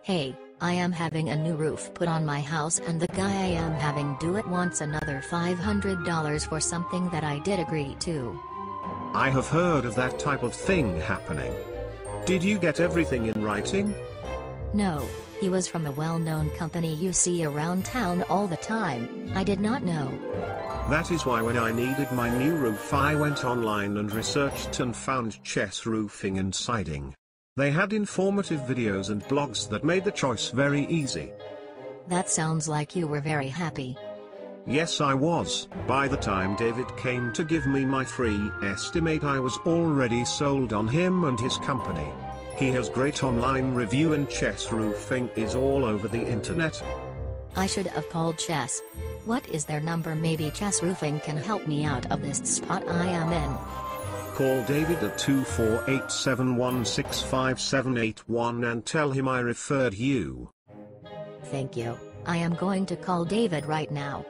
Hey, I am having a new roof put on my house and the guy I am having do it wants another $500 for something that I did agree to. I have heard of that type of thing happening. Did you get everything in writing? No, he was from a well-known company you see around town all the time. I did not know. That is why when I needed my new roof I went online and researched and found Chess Roofing and Siding. They had informative videos and blogs that made the choice very easy. That sounds like you were very happy. Yes, I was. By the time David came to give me my free estimate I was already sold on him and his company. He has great online review and Chess Roofing is all over the internet. I should have called Chess. What is their number? Maybe Chess Roofing can help me out of this spot I am in. Call David at 248-716-5781 and tell him I referred you. Thank you. I am going to call David right now.